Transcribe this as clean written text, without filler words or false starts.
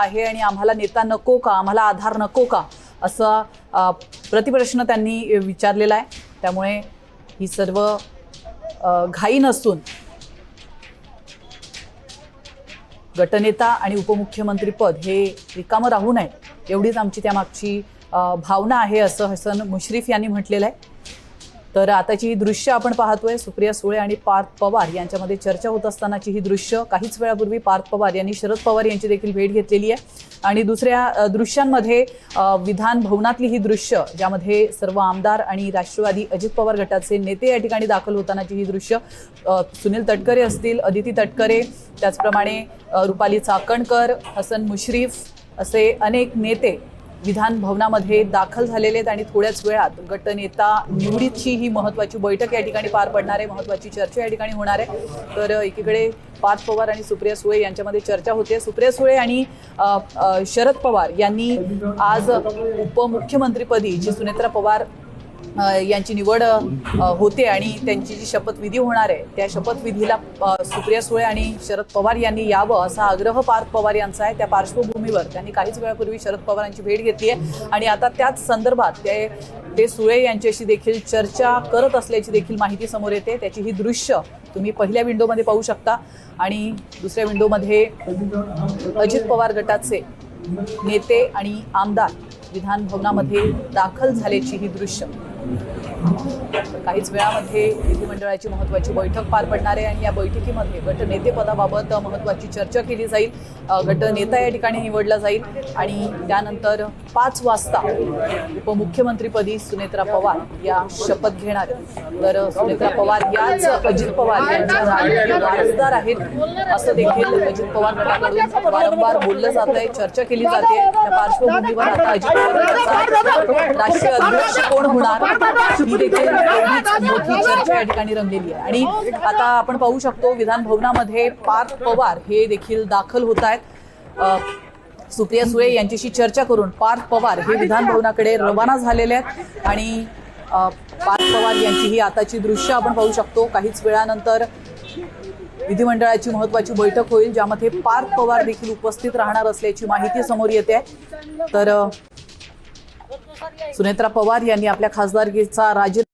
आहे आणि आम्हाला नेता नको का, आम्हाला आधार नको का, असा प्रतिप्रश्न त्यांनी विचारलेला आहे। त्यामुळे ही सर्व घाई नसून गटनेता आणि उपमुख्यमंत्री पद हे रिकामं राहू नये एवढीच आमची त्यामागची भावना आहे, असं हसन मुश्रीफ यांनी म्हटलेलं आहे। तर आताची ही दृश्य आपण पाहतोय, सुप्रिया सुळे आणि पार्थ पवार यांच्यामध्ये चर्चा होत असतानाची ही दृश्य। काहीच वेळापूर्वी पार्थ पवार यांनी शरद पवार यांची देखील भेट घेतलेली आहे आणि दुसऱ्या दृश्यांमध्ये विधान भवनातली ही दृश्य, ज्यामध्ये सर्व आमदार आणि राष्ट्रवादी अजित पवार गटाचे नेते या ठिकाणी दाखल होतानाची ही दृश्य। सुनील तटकरे असतील, अदिती तटकरे, त्याचप्रमाणे रुपाली चाकणकर, हसन मुश्रीफ असे अनेक नेते विधान भवनामध्ये दाखल झालेले आहेत आणि थोड्याच वेळात गटनेता निवडीची ही महत्त्वाची बैठक या ठिकाणी पार पडणार आहे, महत्त्वाची चर्चा या ठिकाणी होणार आहे। तर एकीकडे पार्थ पवार आणि सुप्रिया सुळे यांच्यामध्ये चर्चा होते। सुप्रिया सुळे आणि शरद पवार यांनी आज उपमुख्यमंत्रीपदी जी सुनेत्रा पवार यांची निवड होते आणि त्यांची जी शपथविधी होणार आहे त्या शपथविधीला सुप्रिया सुळे आणि शरद पवार यांनी यावं असा आग्रह पार्थ पवार यांचा आहे। त्या पार्श्वभूमीवर त्यांनी काहीच वेळापूर्वी शरद पवारांची भेट घेतली आहे आणि आता त्याच संदर्भात ते सुळे यांच्याशी देखील चर्चा करत असल्याची देखील माहिती समोर येते। त्याची ही दृश्य तुम्ही पहिल्या विंडोमध्ये पाहू शकता आणि दुसऱ्या विंडोमध्ये अजित पवार गटाचे नेते आणि आमदार विधान भवनामध्ये दाखल झाल्याची ही दृश्य। काहीच वेळामध्ये विधिमंडळाची महत्त्वाची बैठक पार पडणार आहे आणि या बैठकीमध्ये गटनेतेपदाबाबत महत्त्वाची चर्चा केली जाईल। गटनेता या ठिकाणी निवडला जाईल आणि त्यानंतर 5 वाजता उपमुख्यमंत्रीपदी सुनेत्रा पवार या शपथ घेणार आहेत। तर सुनेत्रा पवार याच अजित पवार यांच्या वारसदार आहेत असं देखील अजित पवार गटाकडून वारंवार बोललं जात आहे, चर्चा केली जाते। त्या पार्श्वभूमीवर आता अजित पवार राष्ट्रीय अध्यक्ष कोण होणार ही देखील मोठी चर्चा या ठिकाणी रंगलेली आहे। आणि आता आपण पाहू शकतो विधान भवनामध्ये पार्थ पवार हे देखील दाखल होत आहेत। सुप्रिया सुळे यांच्याशी चर्चा करून पार्थ पवार हे विधान भवनाकडे रवाना झालेले आहेत आणि पार्थ पवार यांची ही आताची दृश्य आपण पाहू शकतो। काहीच वेळानंतर विधिमंडळाची महत्त्वाची बैठक होईल, ज्यामध्ये पार्थ पवार देखील उपस्थित राहणार असल्याची माहिती समोर येते। तर सुनेत्रा पवार यांनी आपल्या खासदारकीचा राजीनामा